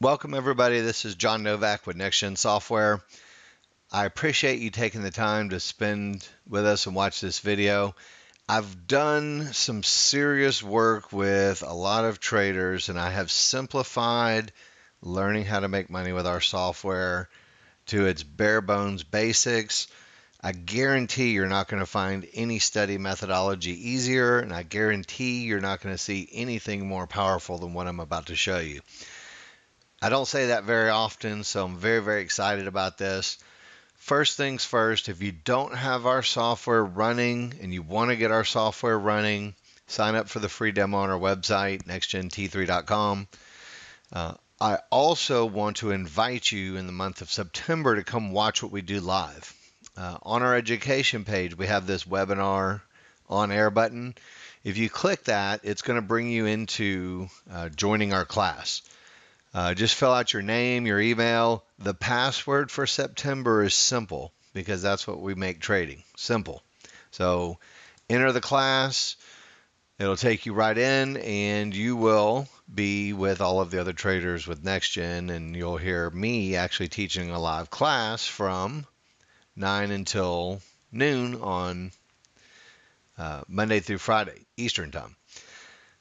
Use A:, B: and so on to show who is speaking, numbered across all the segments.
A: Welcome everybody. This is John Novak with NextGen Software. I appreciate you taking the time to spend with us and watch this video. I've done some serious work with a lot of traders, and I have simplified learning how to make money with our software to its bare bones basics. I guarantee you're not going to find any study methodology easier, and I guarantee you're not going to see anything more powerful than what I'm about to show you. I don't say that very often, so I'm very, very excited about this. First things first, if you don't have our software running and you want to get our software running, sign up for the free demo on our website, nextgent3.com. I also want to invite you in the month of September to come watch what we do live. On our education page, we have this webinar on air button. If you click that, it's going to bring you into joining our class. Just fill out your name, your email. The password for September is simple because that's what we make trading, simple. So enter the class. It'll take you right in, and you will be with all of the other traders with NextGen, and you'll hear me actually teaching a live class from 9 until noon on Monday through Friday, Eastern time.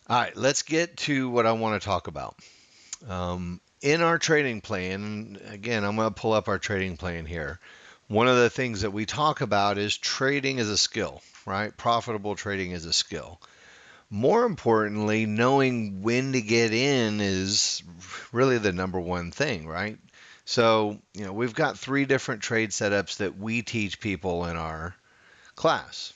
A: All right, let's get to what I want to talk about. In our trading plan, again, I'm going to pull up our trading plan here. One of the things that we talk about is trading is a skill, right? Profitable trading is a skill. More importantly, knowing when to get in is really the number one thing, right? So, we've got 3 different trade setups that we teach people in our class.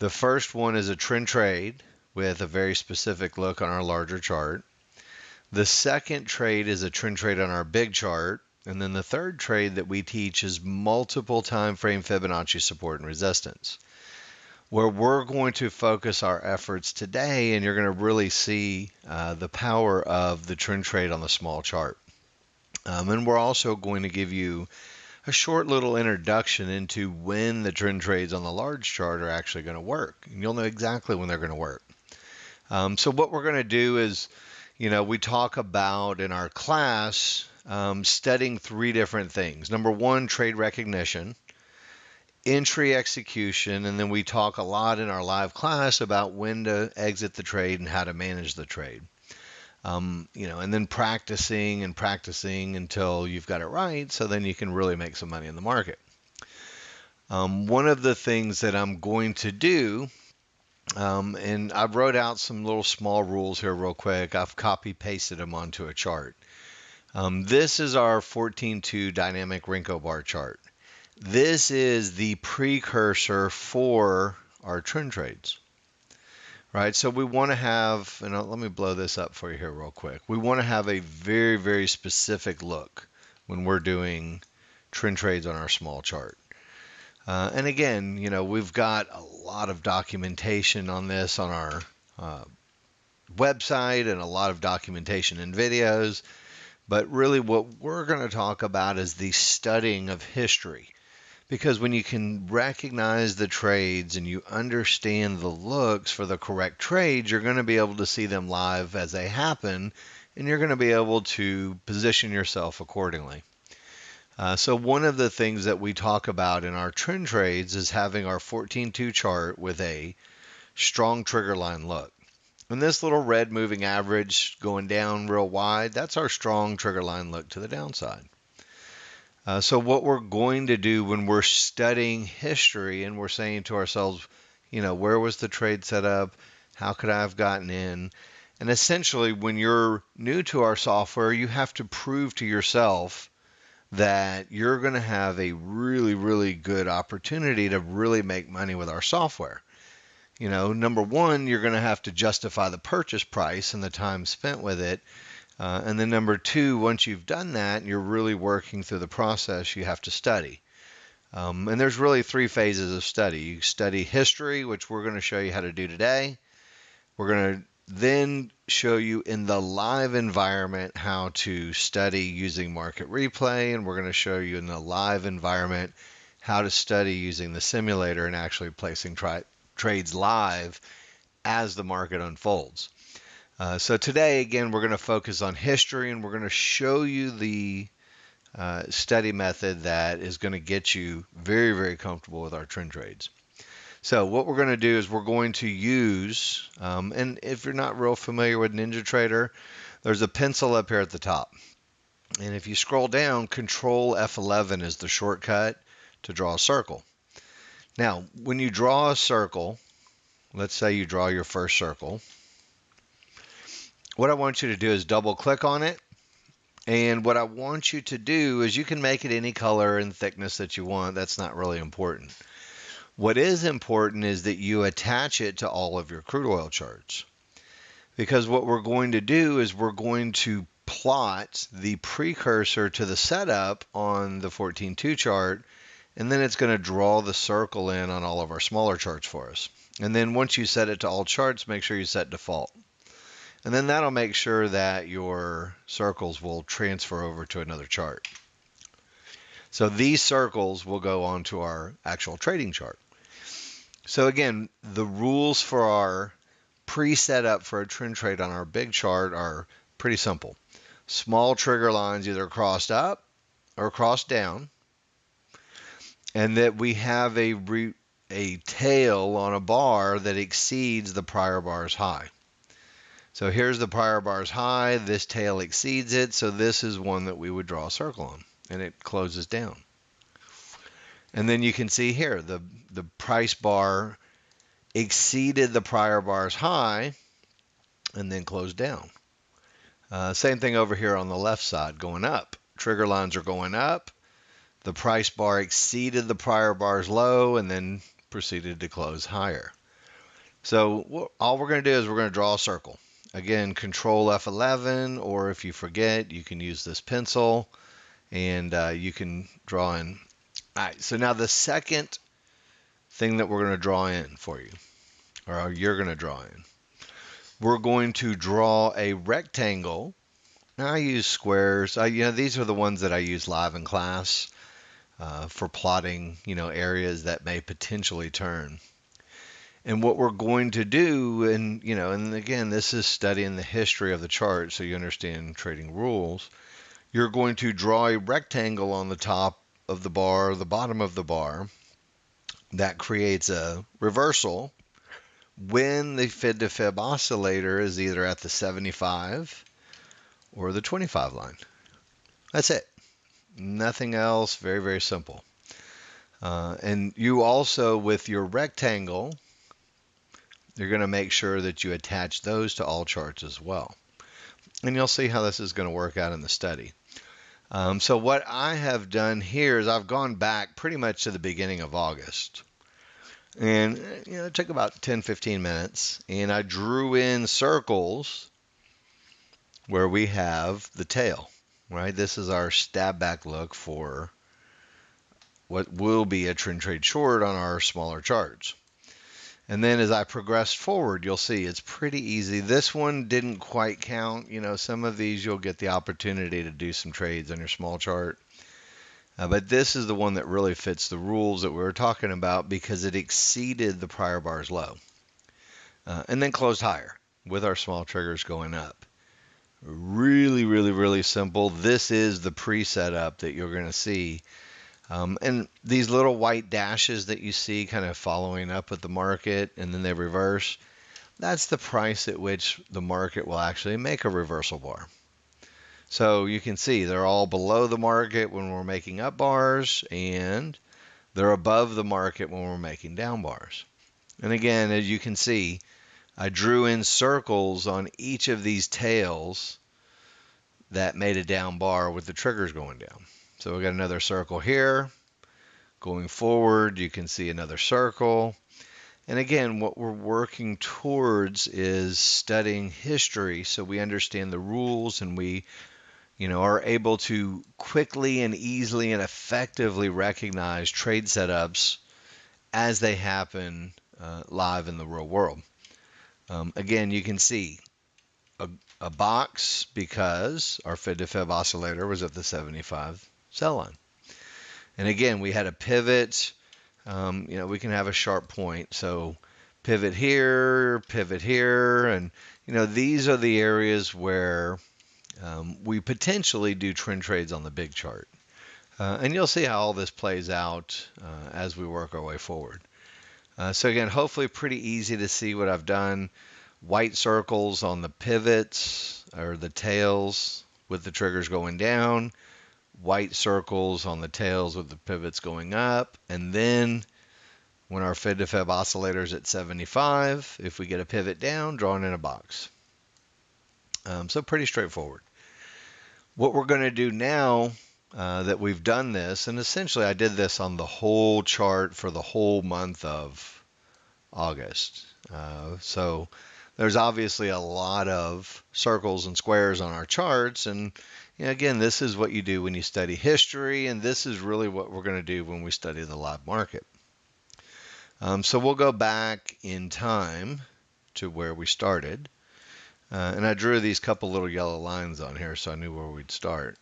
A: The first one is a trend trade with a very specific look on our larger chart. The second trade is a trend trade on our big chart. And then the third trade that we teach is multiple time frame Fibonacci support and resistance, where we're going to focus our efforts today, and you're going to really see the power of the trend trade on the small chart. And we're also going to give you a short little introduction into when the trend trades on the large chart are actually going to work. And you'll know exactly when they're going to work. So what we're going to do is, we talk about in our class studying 3 different things. Number 1, trade recognition, entry execution, and then we talk a lot in our live class about when to exit the trade and how to manage the trade. And then practicing and practicing until you've got it right, so then you can really make some money in the market. One of the things that I'm going to do, and I wrote out some little small rules here real quick. I've copy-pasted them onto a chart. This is our 14-2 dynamic Renko bar chart. This is the precursor for our trend trades, right? So we want to have, and let me blow this up for you here real quick. We want to have a very, very specific look when we're doing trend trades on our small chart. And again, we've got a lot of documentation on this on our website and a lot of documentation in videos. But really what we're going to talk about is the studying of history. Because when you can recognize the trades and you understand the looks for the correct trades, you're going to be able to see them live as they happen, and you're going to be able to position yourself accordingly. So one of the things that we talk about in our trend trades is having our 14-2 chart with a strong trigger line look. And this little red moving average going down real wide, that's our strong trigger line look to the downside. So what we're going to do when we're studying history and we're saying to ourselves, where was the trade set up? How could I have gotten in? And essentially, when you're new to our software, you have to prove to yourself that you're going to have a really, really good opportunity to really make money with our software. Number 1, you're going to have to justify the purchase price and the time spent with it. And then number 2, once you've done that and you're really working through the process, you have to study. And there's really 3 phases of study. You study history, which we're going to show you how to do today. We're going to then show you in the live environment how to study using market replay, and we're going to show you in the live environment how to study using the simulator and actually placing trades live as the market unfolds. So today, again, we're going to focus on history, and we're going to show you the study method that is going to get you very, very comfortable with our trend trades. So what we're going to do is we're going to use, and if you're not real familiar with NinjaTrader, there's a pencil up here at the top. And if you scroll down, Control F11 is the shortcut to draw a circle. Now, when you draw a circle, let's say you draw your first circle, what I want you to do is double click on it. And what I want you to do is you can make it any color and thickness that you want. That's not really important. What is important is that you attach it to all of your crude oil charts. Because what we're going to do is we're going to plot the precursor to the setup on the 14.2 chart, and then it's going to draw the circle in on all of our smaller charts for us. And then once you set it to all charts, make sure you set default. And then that'll make sure that your circles will transfer over to another chart. So these circles will go onto our actual trading chart. So again, the rules for our pre-set up for a trend trade on our big chart are pretty simple. Small trigger lines either crossed up or crossed down, and that we have a tail on a bar that exceeds the prior bar's high. So here's the prior bar's high, this tail exceeds it, so this is one that we would draw a circle on, and it closes down. And then you can see here, the price bar exceeded the prior bar's high and then closed down. Same thing over here on the left side, going up. Trigger lines are going up. The price bar exceeded the prior bar's low and then proceeded to close higher. So all we're going to do is we're going to draw a circle. Again, Control F11, or if you forget, you can use this pencil and you can draw in. All right, so now the second thing that we're going to draw in for you, or you're going to draw in, we're going to draw a rectangle. Now I use squares. These are the ones that I use live in class for plotting, areas that may potentially turn. And what we're going to do, and again, this is studying the history of the chart so you understand trading rules. You're going to draw a rectangle on the top of the bar, the bottom of the bar, that creates a reversal when the fib to fib oscillator is either at the 75 or the 25 line. That's it. Nothing else. Very, very simple. And you also, with your rectangle, you're going to make sure that you attach those to all charts as well. And you'll see how this is going to work out in the study. So what I have done here is I've gone back pretty much to the beginning of August. And it took about 10-15 minutes. And I drew in circles where we have the tail, right? This is our stab back look for what will be a trend trade short on our smaller charts. And then as I progressed forward, you'll see it's pretty easy. This one didn't quite count. Some of these you'll get the opportunity to do some trades on your small chart. But this is the one that really fits the rules that we were talking about because it exceeded the prior bar's low. And then closed higher with our small triggers going up. Really, really, really simple. This is the pre-setup that you're going to see. And these little white dashes that you see kind of following up with the market and then they reverse, that's the price at which the market will actually make a reversal bar. So you can see they're all below the market when we're making up bars, and they're above the market when we're making down bars. And again, as you can see, I drew in circles on each of these tails that made a down bar with the triggers going down. So we got another circle here. Going forward, you can see another circle. And again, what we're working towards is studying history so we understand the rules and we are able to quickly and easily and effectively recognize trade setups as they happen live in the real world. Again, you can see a box because our fib to fib oscillator was at the 75 sell line. And again, we had a pivot. We can have a sharp point. So pivot here, and these are the areas where we potentially do trend trades on the big chart. And you'll see how all this plays out as we work our way forward. So again, hopefully pretty easy to see what I've done. White circles on the pivots or the tails with the triggers going down. White circles on the tails with the pivots going up. And then when our Fib to Fib oscillator is at 75, if we get a pivot down, drawing in a box. So pretty straightforward. What we're going to do now that we've done this, and essentially I did this on the whole chart for the whole month of August. So there's obviously a lot of circles and squares on our charts, and again, this is what you do when you study history, and this is really what we're going to do when we study the live market. So we'll go back in time to where we started. And I drew these couple little yellow lines on here so I knew where we'd start.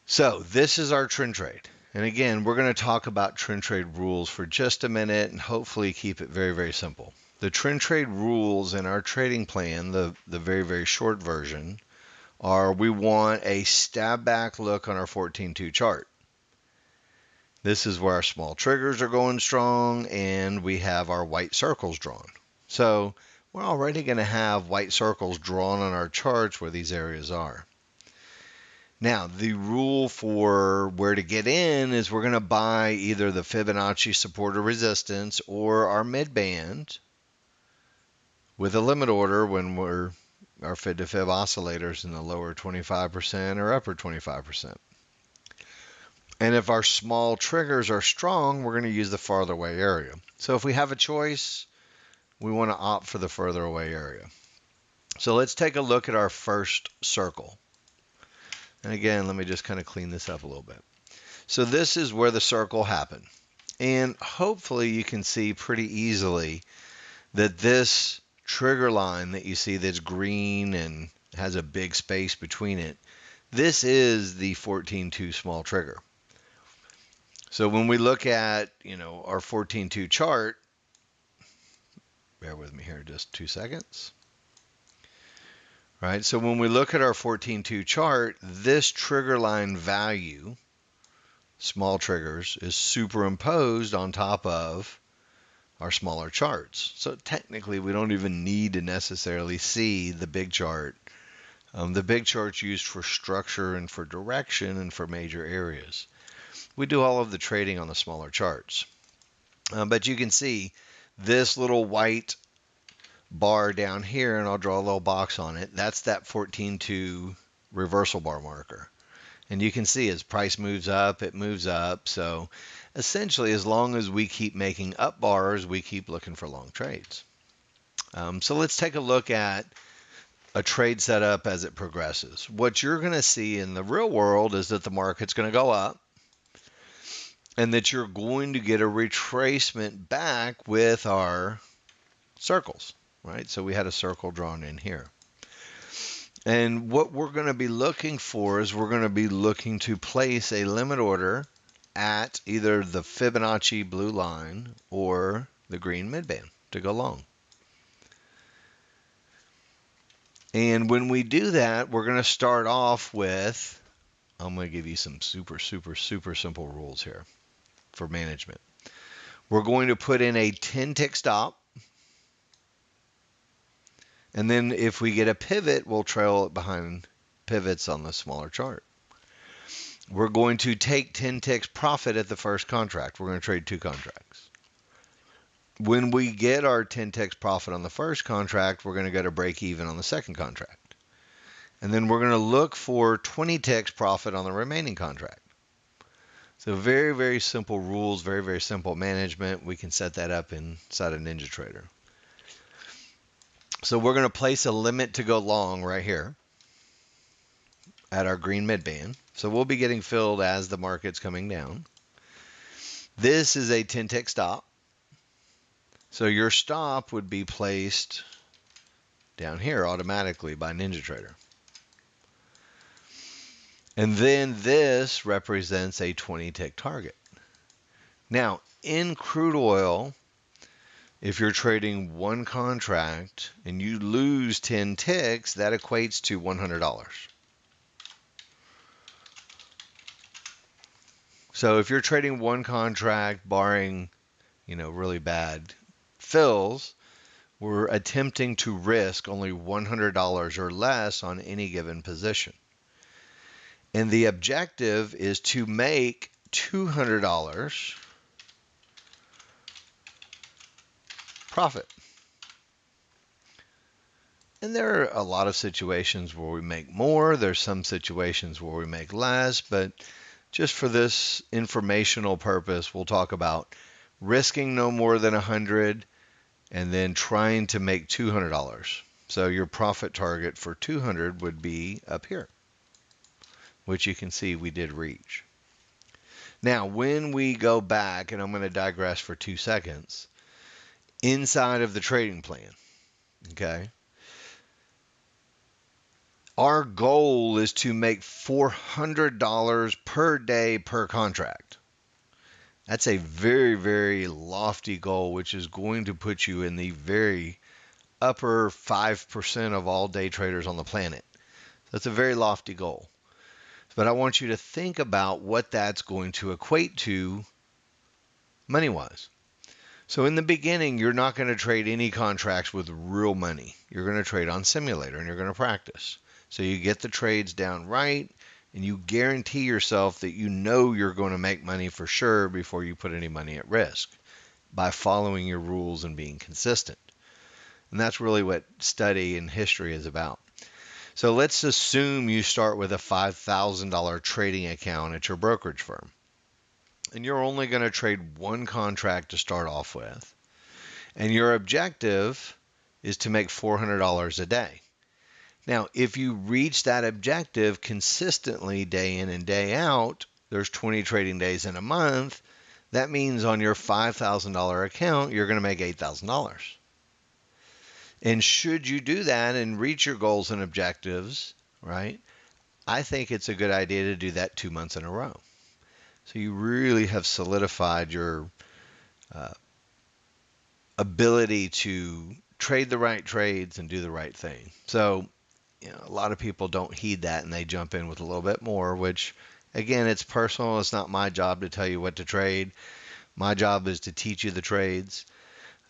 A: So this is our trend trade. And again, we're going to talk about trend trade rules for just a minute and hopefully keep it very, very simple. The trend trade rules in our trading plan, the very, very short version, are we want a stab back look on our 14-2 chart. This is where our small triggers are going strong and we have our white circles drawn. So we're already going to have white circles drawn on our charts where these areas are. Now, the rule for where to get in is we're going to buy either the Fibonacci support or resistance or our mid-band with a limit order when our Fib to Fib oscillators in the lower 25% or upper 25%. And if our small triggers are strong, we're going to use the farther away area. So if we have a choice, we want to opt for the further away area. So let's take a look at our first circle. And again, let me just kind of clean this up a little bit. So this is where the circle happened. And hopefully you can see pretty easily that this trigger line that you see that's green and has a big space between it, this is the 14-2 small trigger. So when we look at, our 14-2 chart, bear with me here just 2 seconds. Right, so when we look at our 14-2 chart, this trigger line value, small triggers, is superimposed on top of our smaller charts. So technically, we don't even need to necessarily see the big chart. The big chart's used for structure and for direction and for major areas. We do all of the trading on the smaller charts. But you can see this little white bar down here, and I'll draw a little box on it. That's that 14-2 reversal bar marker. And you can see as price moves up, it moves up. So essentially, as long as we keep making up bars, we keep looking for long trades. So let's take a look at a trade setup as it progresses. What you're going to see in the real world is that the market's going to go up and that you're going to get a retracement back with our circles. Right, so we had a circle drawn in here. And what we're going to be looking for is we're going to be looking to place a limit order at either the Fibonacci blue line or the green midband to go long. And when we do that, we're going to start off with, I'm going to give you some super simple rules here for management. We're going to put in a 10-tick stop. And then if we get a pivot, we'll trail it behind pivots on the smaller chart. We're going to take 10 ticks profit at the first contract. We're going to trade 2 contracts. When we get our 10 ticks profit on the first contract, we're going to go to break even on the second contract. And then we're going to look for 20 ticks profit on the remaining contract. So very, very simple rules, very, very simple management. We can set that up inside a NinjaTrader. So we're going to place a limit to go long right here at our green midband. So we'll be getting filled as the market's coming down. This is a 10-tick stop. So your stop would be placed down here automatically by NinjaTrader. And then this represents a 20-tick target. Now, in crude oil, If you're trading one contract and you lose 10 ticks, that equates to $100. So if you're trading one contract, barring, really bad fills, we're attempting to risk only $100 or less on any given position. And the objective is to make $200 profit. And there are a lot of situations where we make more. There's some situations where we make less, but just for this informational purpose, we'll talk about risking no more than 100 and then trying to make $200. So your profit target for 200 would be up here, which you can see we did reach. Now, when we go back, and I'm going to digress for 2 seconds, inside of the trading plan, okay? Our goal is to make $400 per day per contract. That's a very, very lofty goal, which is going to put you in the very upper 5% of all day traders on the planet. That's a very lofty goal. But I want you to think about what that's going to equate to money-wise. So in the beginning, you're not going to trade any contracts with real money. You're going to trade on simulator and you're going to practice. So you get the trades down right and you guarantee yourself that you know you're going to make money for sure before you put any money at risk by following your rules and being consistent. And that's really what study and history is about. So let's assume you start with a $5,000 trading account at your brokerage firm. And you're only going to trade one contract to start off with. And your objective is to make $400 a day. Now, if you reach that objective consistently day in and day out, there's 20 trading days in a month. That means on your $5,000 account, you're going to make $8,000. And should you do that and reach your goals and objectives, right, I think it's a good idea to do that 2 months in a row. So you really have solidified your ability to trade the right trades and do the right thing. So, a lot of people don't heed that and they jump in with a little bit more, which, again, it's personal. It's not my job to tell you what to trade. My job is to teach you the trades.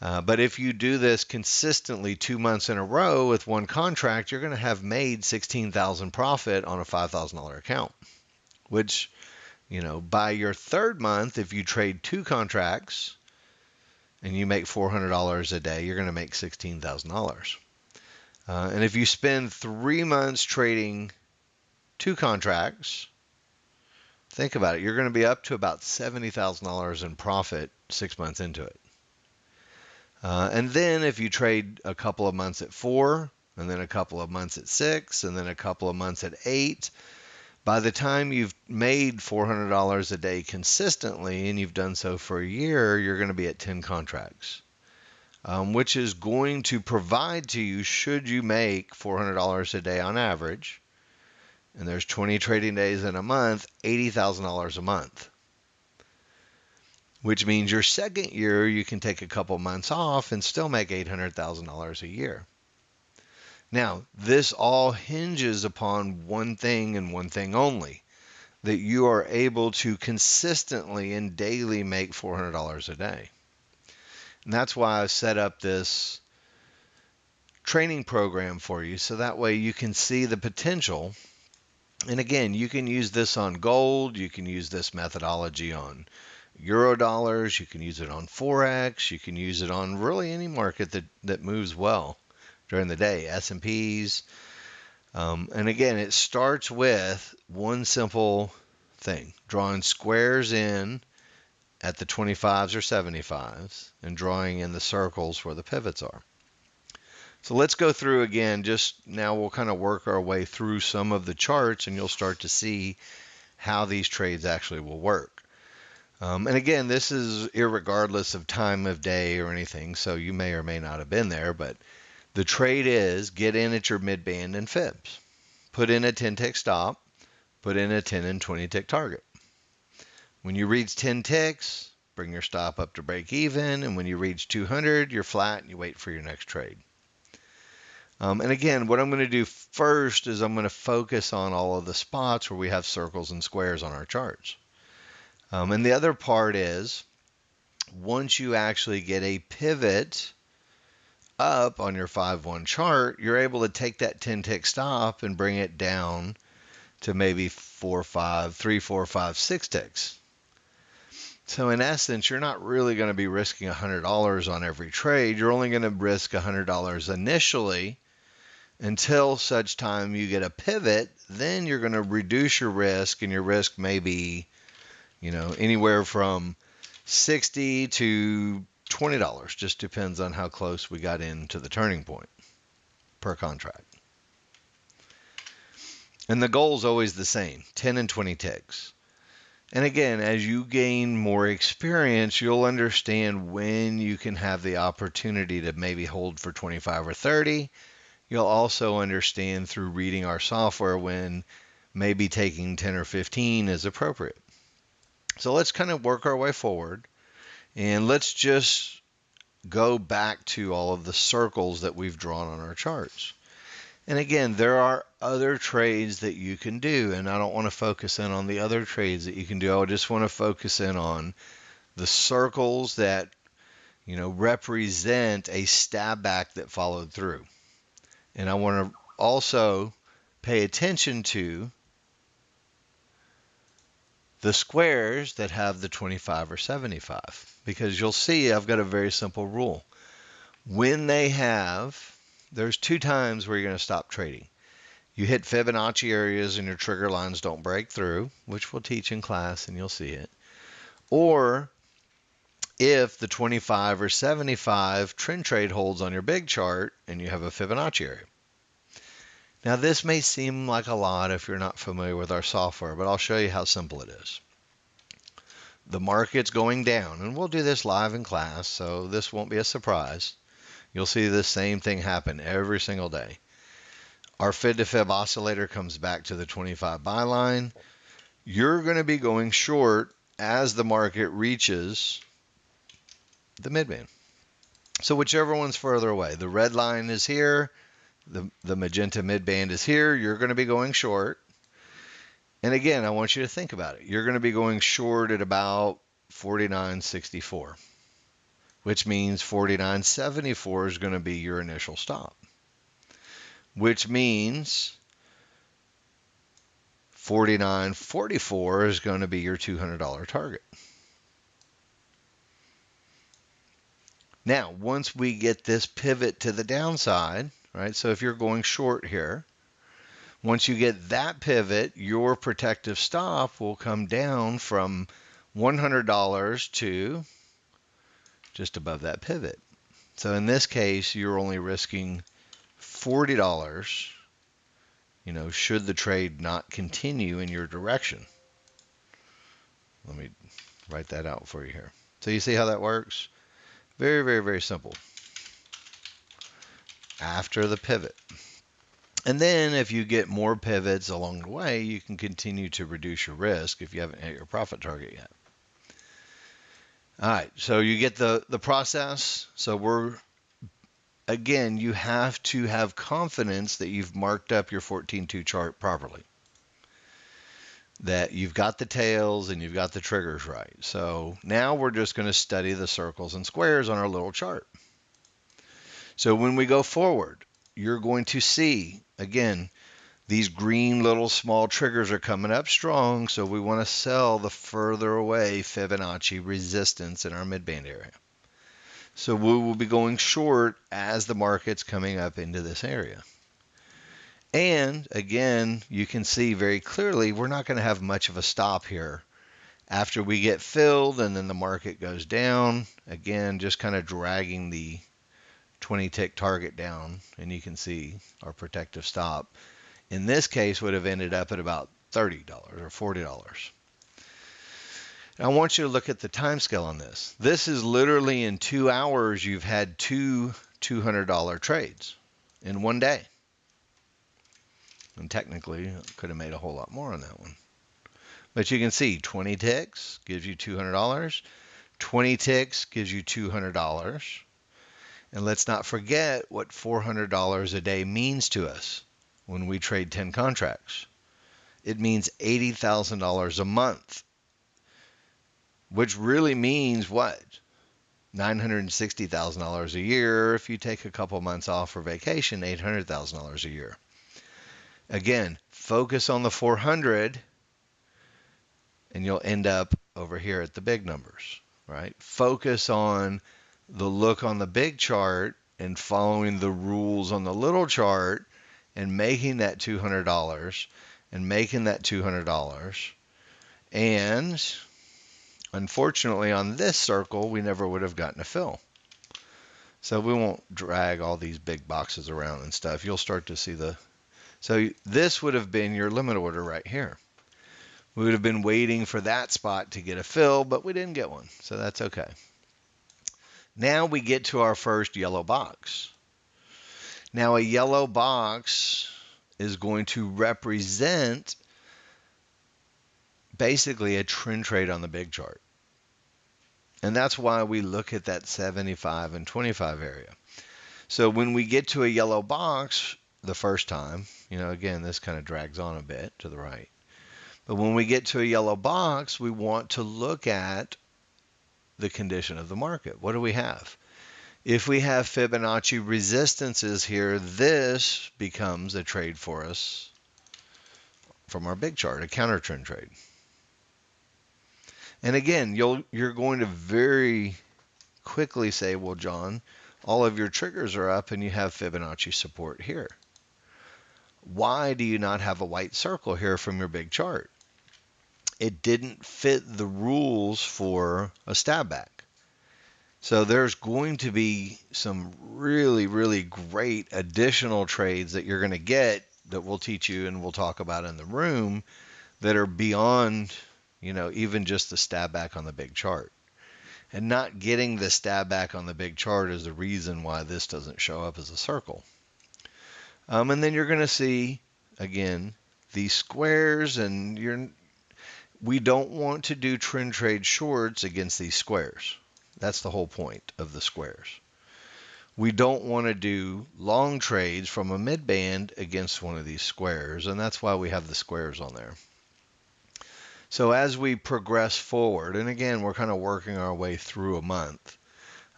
A: But if you do this consistently 2 months in a row with one contract, you're going to have made $16,000 profit on a $5,000 account, which, by your third month, if you trade 2 contracts and you make $400 a day, you're going to make $16,000. And if you spend 3 months trading 2 contracts, think about it. You're going to be up to about $70,000 in profit 6 months into it. And then if you trade a couple of months at 4, and then a couple of months at 6, and then a couple of months at 8, by the time you've made $400 a day consistently, and you've done so for a year, you're going to be at 10 contracts. Which is going to provide to you, should you make $400 a day on average, and there's 20 trading days in a month, $80,000 a month. Which means your second year, you can take a couple months off and still make $800,000 a year. Now, this all hinges upon one thing and one thing only, that you are able to consistently and daily make $400 a day. And that's why I set up this training program for you, so that way you can see the potential. And again, you can use this on gold, you can use this methodology on euro dollars, you can use it on Forex, you can use it on really any market that moves well during the day, S&Ps. And again, it starts with one simple thing, drawing squares in at the 25s or 75s and drawing in the circles where the pivots are. So let's go through again. Just now we'll kind of work our way through some of the charts and you'll start to see how these trades actually will work. And again, this is irregardless of time of day or anything, so you may or may not have been there, but the trade is get in at your mid-band and fibs. Put in a 10-tick stop, put in a 10 and 20-tick target. When you reach 10 ticks, bring your stop up to break even, and when you reach 200, you're flat and you wait for your next trade. And again, what I'm going to do first is I'm going to focus on all of the spots where we have circles and squares on our charts. And the other part is, once you actually get a pivot up on your 5-1 chart, you're able to take that 10-tick stop and bring it down to maybe 4, 5, 3, 4, 5, 6 ticks. So in essence, you're not really going to be risking $100 on every trade. You're only going to risk $100 initially until such time you get a pivot. Then you're going to reduce your risk, and your risk may be, anywhere from $60 to $20. Just depends on how close we got into the turning point per contract. And the goal is always the same, 10 and 20 ticks. And again, as you gain more experience, you'll understand when you can have the opportunity to maybe hold for 25 or 30. You'll also understand through reading our software when maybe taking 10 or 15 is appropriate. So let's kind of work our way forward, and let's just go back to all of the circles that we've drawn on our charts. And again, there are other trades that you can do, and I don't want to focus in on the other trades that you can do. I just want to focus in on the circles that, represent a stab back that followed through. And I want to also pay attention to the squares that have the 25 or 75, because you'll see I've got a very simple rule. When there's 2 times where you're going to stop trading. You hit Fibonacci areas and your trigger lines don't break through, which we'll teach in class and you'll see it. Or if the 25 or 75 trend trade holds on your big chart and you have a Fibonacci area. Now this may seem like a lot if you're not familiar with our software, but I'll show you how simple it is. The market's going down, and we'll do this live in class, so this won't be a surprise. You'll see the same thing happen every single day. Our fib to fib oscillator comes back to the 25 buy line. You're going to be going short as the market reaches the midband. So whichever one's further away. The red line is here. The magenta midband is here. You're going to be going short. And again, I want you to think about it. You're going to be going short at about 49.64, which means 49.74 is going to be your initial stop, which means 49.44 is going to be your $200 target. Now, once we get this pivot to the downside, right? So if you're going short here, once you get that pivot, your protective stop will come down from $100 to just above that pivot. So in this case, you're only risking $40, should the trade not continue in your direction. Let me write that out for you here. So you see how that works? Very, very, very simple. After the pivot. And then if you get more pivots along the way, you can continue to reduce your risk if you haven't hit your profit target yet. All right, so you get the process. So again, you have to have confidence that you've marked up your 14-2 chart properly, that you've got the tails and you've got the triggers right. So now we're just going to study the circles and squares on our little chart. So when we go forward, you're going to see, again, these green little small triggers are coming up strong, so we want to sell the further away Fibonacci resistance in our midband area. So we will be going short as the market's coming up into this area. And again, you can see very clearly we're not going to have much of a stop here. After we get filled and then the market goes down, again, just kind of dragging the 20-tick target down, and you can see our protective stop in this case would have ended up at about $30 or $40. I want you to look at the time scale on this. This is literally in 2 hours you've had 2 $200 trades in one day. And technically, could have made a whole lot more on that one. But you can see 20 ticks gives you $200. 20 ticks gives you $200. And let's not forget what $400 a day means to us when we trade 10 contracts. It means $80,000 a month, which really means what? $960,000 a year. If you take a couple months off for vacation, $800,000 a year. Again, focus on the 400 and you'll end up over here at the big numbers, right? Focus on the look on the big chart and following the rules on the little chart and making that $200 and making that $200. And unfortunately, on this circle, we never would have gotten a fill. So we won't drag all these big boxes around and stuff. You'll start to see so this would have been your limit order right here. We would have been waiting for that spot to get a fill, but we didn't get one. So that's okay. Now we get to our first yellow box. Now a yellow box is going to represent basically a trend trade on the big chart. And that's why we look at that 75 and 25 area. So when we get to a yellow box the first time, again, this kind of drags on a bit to the right. But when we get to a yellow box, we want to look at the condition of the market. What do we have? If we have Fibonacci resistances here, this becomes a trade for us from our big chart, a counter trend trade. And again, you're going to very quickly say, well, John, all of your triggers are up and you have Fibonacci support here. Why do you not have a white circle here from your big chart? It didn't fit the rules for a stab back. So there's going to be some really, really great additional trades that you're going to get that we'll teach you and we'll talk about in the room that are beyond, even just the stab back on the big chart. And not getting the stab back on the big chart is the reason why this doesn't show up as a circle. And then you're going to see, again, these squares, and we don't want to do trend trade shorts against these squares. That's the whole point of the squares. We don't want to do long trades from a mid band against one of these squares, and that's why we have the squares on there. So as we progress forward, and again, we're kind of working our way through a month,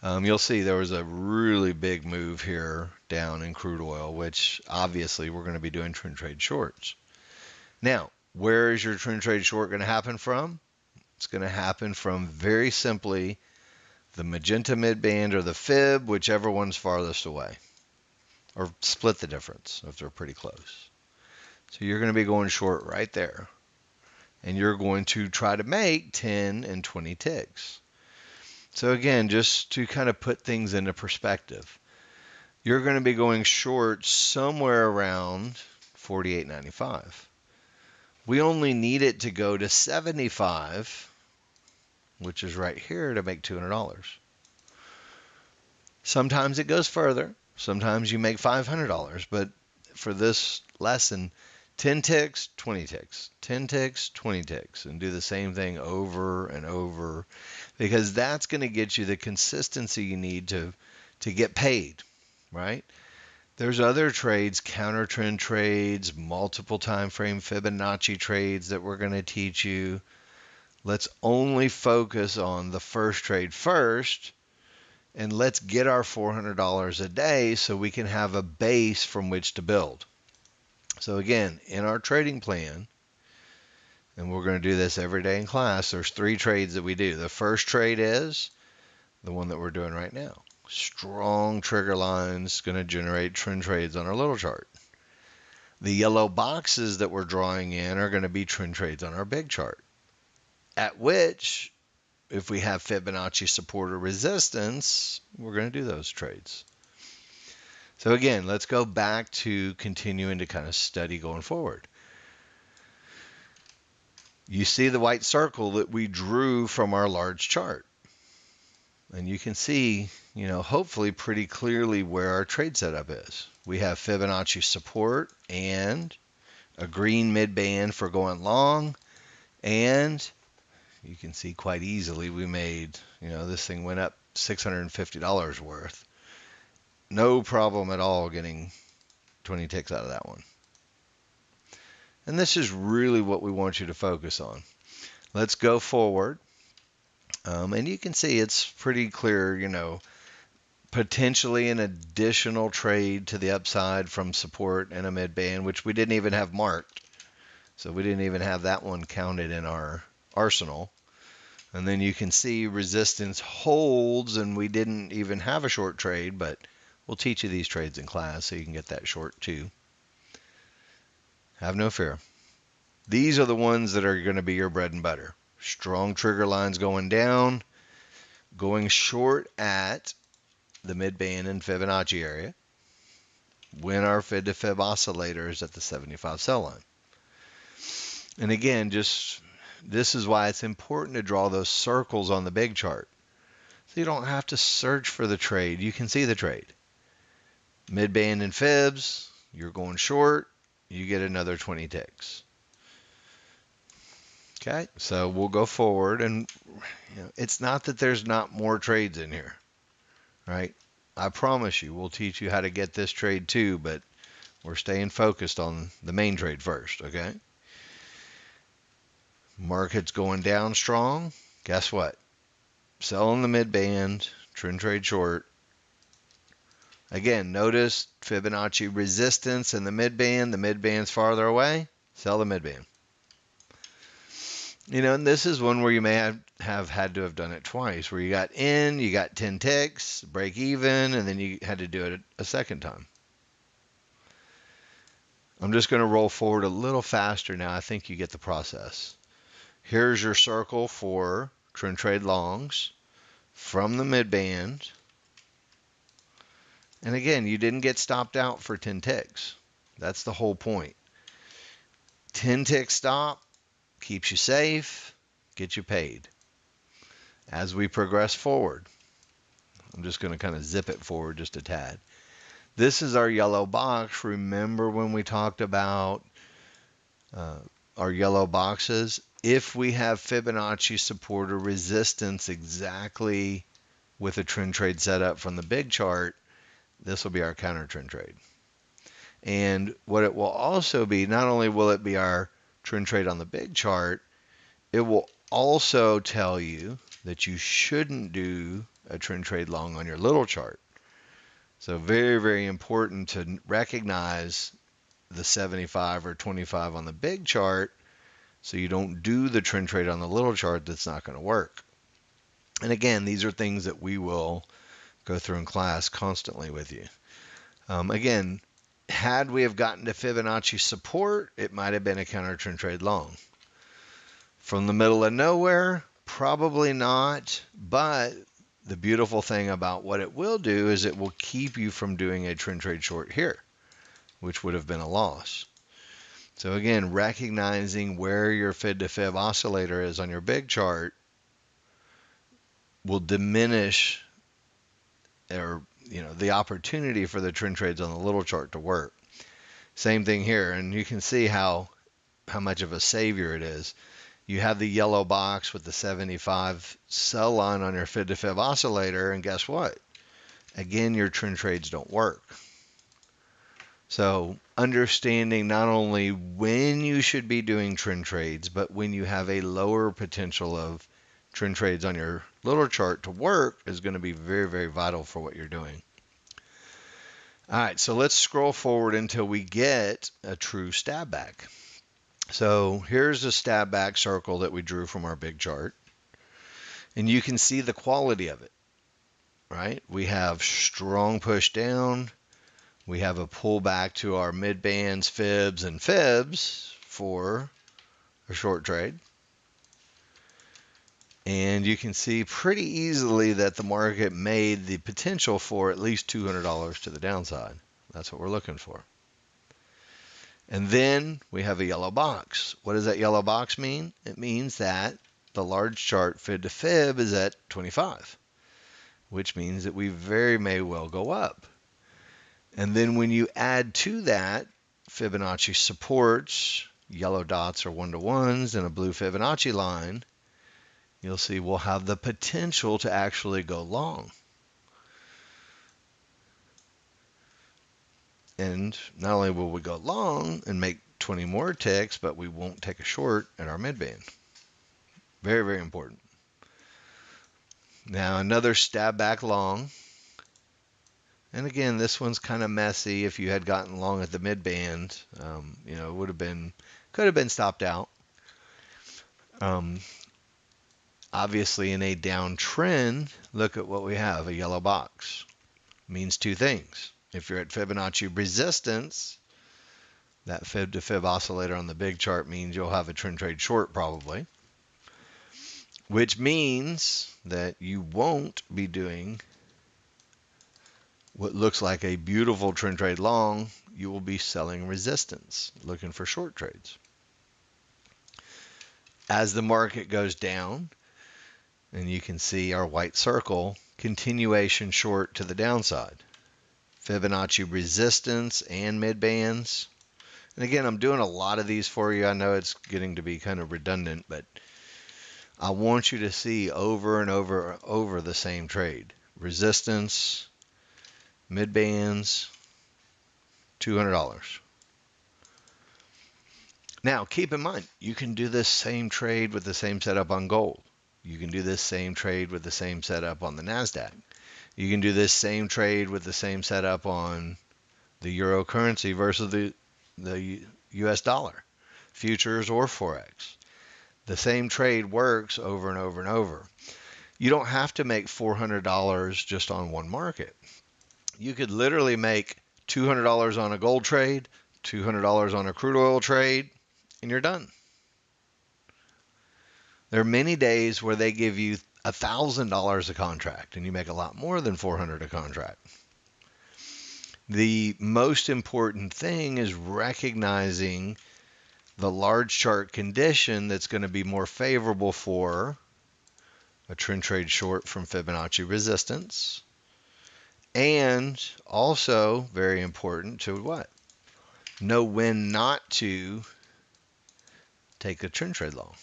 A: you'll see there was a really big move here down in crude oil, which obviously we're going to be doing trend trade shorts. Now, where is your trend trade short going to happen from? It's going to happen from very simply the magenta midband or the fib, whichever one's farthest away, or split the difference if they're pretty close. So you're going to be going short right there, and you're going to try to make 10 and 20 ticks. So again, just to kind of put things into perspective, you're going to be going short somewhere around 48.95. We only need it to go to 75, which is right here, to make $200. Sometimes it goes further. Sometimes you make $500. But for this lesson, 10 ticks, 20 ticks, 10 ticks, 20 ticks, and do the same thing over and over, because that's going to get you the consistency you need to get paid, right? There's other trades, counter trend trades, multiple time frame Fibonacci trades that we're going to teach you. Let's only focus on the first trade first, and let's get our $400 a day so we can have a base from which to build. So again, in our trading plan, and we're going to do this every day in class, there's 3 trades that we do. The first trade is the one that we're doing right now. Strong trigger lines, going to generate trend trades on our little chart. The yellow boxes that we're drawing in are going to be trend trades on our big chart. At which, if we have Fibonacci support or resistance, we're going to do those trades. So again, let's go back to continuing to kind of study going forward. You see the white circle that we drew from our large chart. And you can see, hopefully pretty clearly where our trade setup is. We have Fibonacci support and a green mid band for going long, and you can see quite easily we made, this thing went up $650 worth. No problem at all getting 20 ticks out of that one. And this is really what we want you to focus on. Let's go forward. And you can see it's pretty clear, potentially an additional trade to the upside from support and a mid band, which we didn't even have marked. So we didn't even have that one counted in our arsenal. And then you can see resistance holds, and we didn't even have a short trade, but we'll teach you these trades in class so you can get that short too. Have no fear. These are the ones that are going to be your bread and butter. Strong trigger lines going down, going short at the mid-band and Fibonacci area when our fib to fib oscillator is at the 75 sell line. And again, this is why it's important to draw those circles on the big chart. So you don't have to search for the trade. You can see the trade. Mid-band and fibs, you're going short, you get another 20 ticks. Okay, so we'll go forward, and it's not that there's not more trades in here, right? I promise you, we'll teach you how to get this trade too, but we're staying focused on the main trade first, okay? Market's going down strong. Guess what? Selling the mid-band, trend trade short. Again, notice Fibonacci resistance in the mid-band. The mid-band's farther away. Sell the mid-band. And this is one where you may have had to have done it twice, where you got in, you got 10 ticks, break even, and then you had to do it a second time. I'm just going to roll forward a little faster now. I think you get the process. Here's your circle for trend trade longs from the mid-band. And again, you didn't get stopped out for 10 ticks. That's the whole point. 10 tick stop keeps you safe, gets you paid. As we progress forward, I'm just going to kind of zip it forward just a tad. This is our yellow box. Remember when we talked about our yellow boxes? If we have Fibonacci support or resistance exactly with a trend trade setup from the big chart, this will be our counter trend trade. And what it will also be, not only will it be our trend trade on the big chart, it will also tell you that you shouldn't do a trend trade long on your little chart. So very, very important to recognize the 75 or 25 on the big chart so you don't do the trend trade on the little chart. That's not going to work. And again, these are things that we will go through in class constantly with you. Again, had we have gotten to Fibonacci support, it might have been a counter trend trade long. From the middle of nowhere, probably not, but the beautiful thing about what it will do is it will keep you from doing a trend trade short here, which would have been a loss. So again, recognizing where your fib to fib oscillator is on your big chart will diminish the opportunity for the trend trades on the little chart to work. Same thing here, and you can see how much of a savior it is. You have the yellow box with the 75 sell line on your fib to fib oscillator, and guess what? Again, your trend trades don't work. So understanding not only when you should be doing trend trades, but when you have a lower potential of trend trades on your little chart to work is going to be very, very vital for what you're doing. All right, so let's scroll forward until we get a true stab back. So here's a stab back circle that we drew from our big chart. And you can see the quality of it, right? We have strong push down. We have a pull back to our mid bands, fibs, and fibs for a short trade. And you can see pretty easily that the market made the potential for at least $200 to the downside. That's what we're looking for. And then we have a yellow box. What does that yellow box mean? It means that the large chart fib to fib is at 25, which means that we very may well go up. And then when you add to that Fibonacci supports, yellow dots are 1-to-1s, and a blue Fibonacci line, you'll see we'll have the potential to actually go long. And not only will we go long and make 20 more ticks, but we won't take a short at our midband. Very, very important. Now another stab back long. And again, this one's kind of messy. If you had gotten long at the midband, it could have been stopped out. Obviously, in a downtrend, look at what we have. A yellow box means two things. If you're at Fibonacci resistance, that fib to fib oscillator on the big chart means you'll have a trend trade short probably, which means that you won't be doing what looks like a beautiful trend trade long. You will be selling resistance, looking for short trades. As the market goes down, and you can see our white circle, continuation short to the downside. Fibonacci resistance and midbands. And again, I'm doing a lot of these for you. I know it's getting to be kind of redundant, but I want you to see over and over the same trade. Resistance, midbands, $200. Now, keep in mind, you can do this same trade with the same setup on gold. You can do this same trade with the same setup on the NASDAQ. You can do this same trade with the same setup on the euro currency versus the US dollar, futures or Forex. The same trade works over and over and over. You don't have to make $400 just on one market. You could literally make $200 on a gold trade, $200 on a crude oil trade, and you're done. There are many days where they give you $1,000 a contract and you make a lot more than $400 a contract. The most important thing is recognizing the large chart condition that's going to be more favorable for a trend trade short from Fibonacci resistance, and also very important to what? Know when not to take a trend trade long.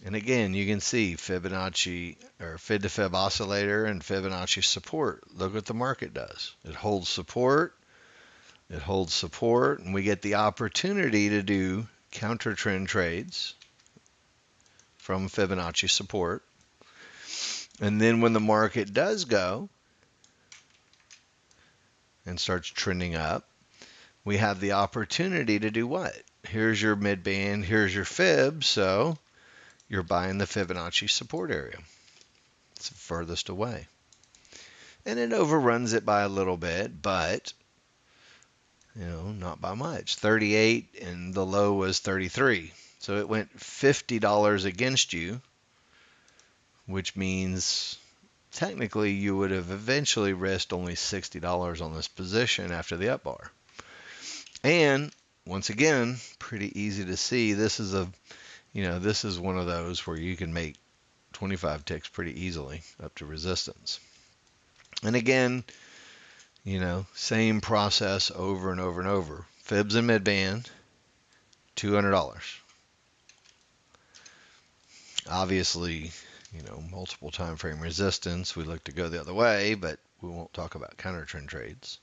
A: And again, you can see Fibonacci or fib to fib oscillator and Fibonacci support. Look what the market does. It holds support, and we get the opportunity to do counter trend trades from Fibonacci support. And then when the market does go and starts trending up, we have the opportunity to do what? Here's your midband, here's your fib, so you're buying the Fibonacci support area. It's the furthest away. And it overruns it by a little bit, but not by much. 38 and the low was 33. So it went $50 against you, which means technically you would have eventually risked only $60 on this position after the up bar. And once again, pretty easy to see. This is one of those where you can make 25 ticks pretty easily up to resistance. And again, same process over and over and over. Fibs and midband, $200. Obviously, multiple time frame resistance. We look to go the other way, but we won't talk about counter trend trades.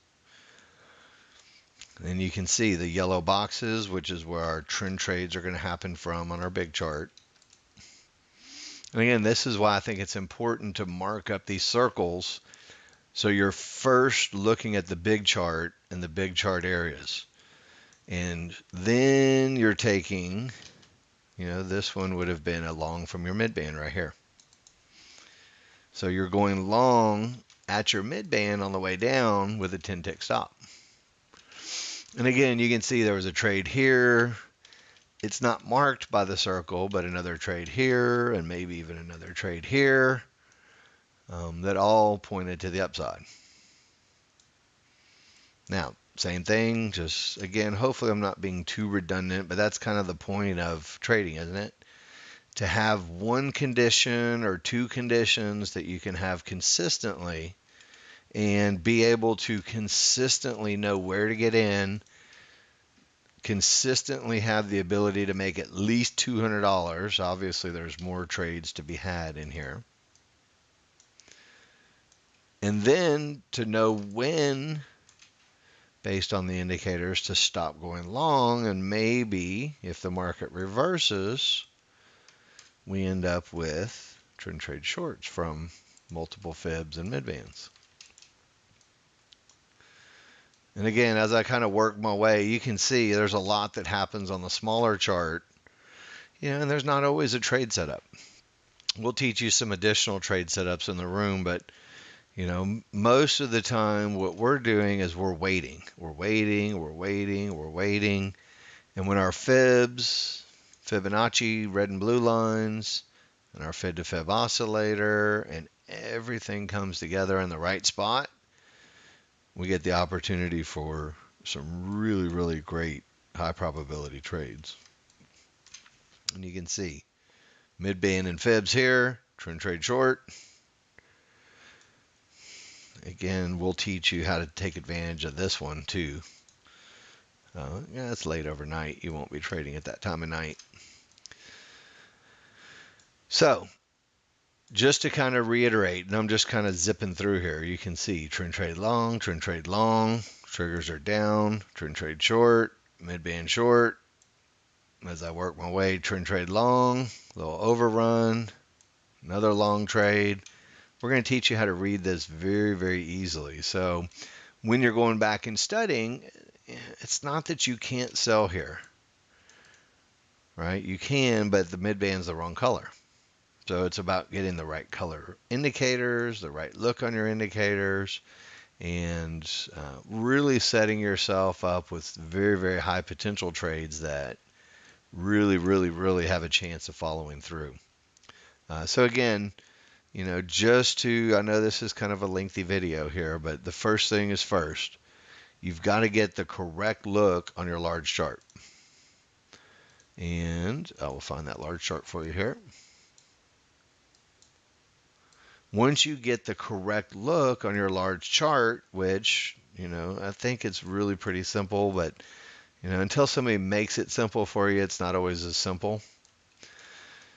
A: And you can see the yellow boxes, which is where our trend trades are going to happen from on our big chart. And again, this is why I think it's important to mark up these circles. So you're first looking at the big chart and the big chart areas. And then you're taking, this one would have been a long from your midband right here. So you're going long at your midband on the way down with a 10-tick stop. And again, you can see there was a trade here. It's not marked by the circle, but another trade here and maybe even another trade here that all pointed to the upside. Now, same thing, just again, hopefully I'm not being too redundant, but that's kind of the point of trading, isn't it? To have one condition or two conditions that you can have consistently and be able to consistently know where to get in consistently have the ability to make at least $200. Obviously, there's more trades to be had in here. And then to know when, based on the indicators, to stop going long, and maybe if the market reverses, we end up with trend trade shorts from multiple fibs and midbands. And again, as I kind of work my way, you can see there's a lot that happens on the smaller chart, and there's not always a trade setup. We'll teach you some additional trade setups in the room, but most of the time what we're doing is we're waiting. We're waiting. And when our fibs, Fibonacci, red and blue lines, and our fib to fib oscillator, and everything comes together in the right spot, we get the opportunity for some really, really great high probability trades. And you can see mid-band and fibs here, trend trade short. Again, we'll teach you how to take advantage of this one too. It's late overnight. You won't be trading at that time of night. So, just to kind of reiterate, and I'm just kind of zipping through here, you can see trend trade long, triggers are down, trend trade short, mid-band short. As I work my way, trend trade long, little overrun, another long trade. We're going to teach you how to read this very, very easily. So when you're going back and studying, it's not that you can't sell here, right? You can, but the mid-band's the wrong color. So it's about getting the right color indicators, the right look on your indicators, and really setting yourself up with very, very high potential trades that really, really, really have a chance of following through. So again, I know this is kind of a lengthy video here, but the first thing is first. You've got to get the correct look on your large chart. And I will find that large chart for you here. Once you get the correct look on your large chart, which, I think it's really pretty simple, but, until somebody makes it simple for you, it's not always as simple.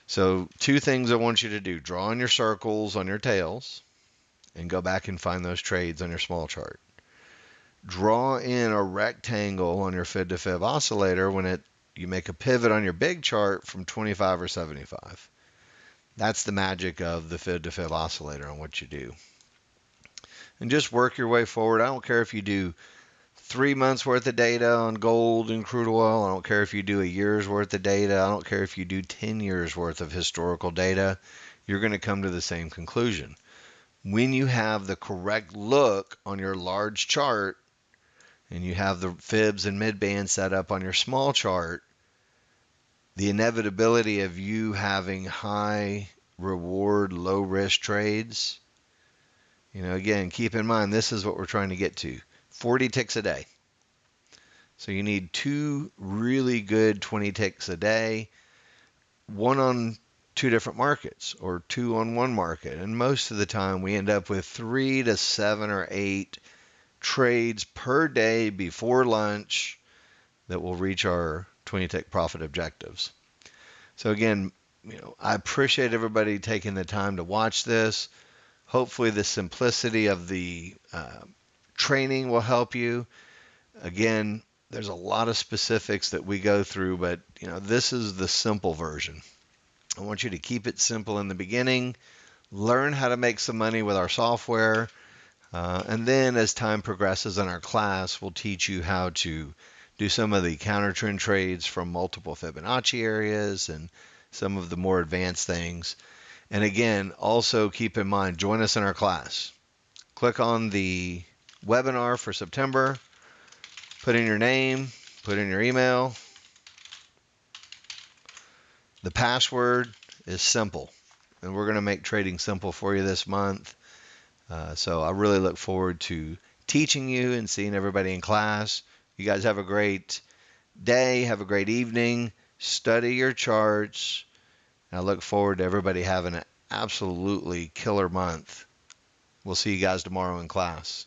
A: So 2 things I want you to do. Draw in your circles on your tails and go back and find those trades on your small chart. Draw in a rectangle on your fib to fib oscillator when you make a pivot on your big chart from 25 or 75. That's the magic of the fib to fib oscillator on what you do. And just work your way forward. I don't care if you do 3 months worth of data on gold and crude oil. I don't care if you do a year's worth of data. I don't care if you do 10 years worth of historical data. You're going to come to the same conclusion. When you have the correct look on your large chart and you have the fibs and mid-band set up on your small chart, the inevitability of you having high reward, low risk trades, again, keep in mind, this is what we're trying to get to. 40 ticks a day. So you need 2 really good 20 ticks a day, 1 on 2 different markets or 2 on 1 market. And most of the time we end up with 3 to 7 or 8 trades per day before lunch that will reach our 20 tick profit objectives. So again, I appreciate everybody taking the time to watch this. Hopefully the simplicity of the training will help you. Again, there's a lot of specifics that we go through, but this is the simple version. I want you to keep it simple in the beginning, learn how to make some money with our software, and then as time progresses in our class, we'll teach you how to do some of the counter trend trades from multiple Fibonacci areas and some of the more advanced things. And again, also keep in mind, join us in our class. Click on the webinar for September, put in your name, put in your email. The password is simple, and we're going to make trading simple for you this month. So I really look forward to teaching you and seeing everybody in class. You guys have a great day, have a great evening, study your charts, and I look forward to everybody having an absolutely killer month. We'll see you guys tomorrow in class.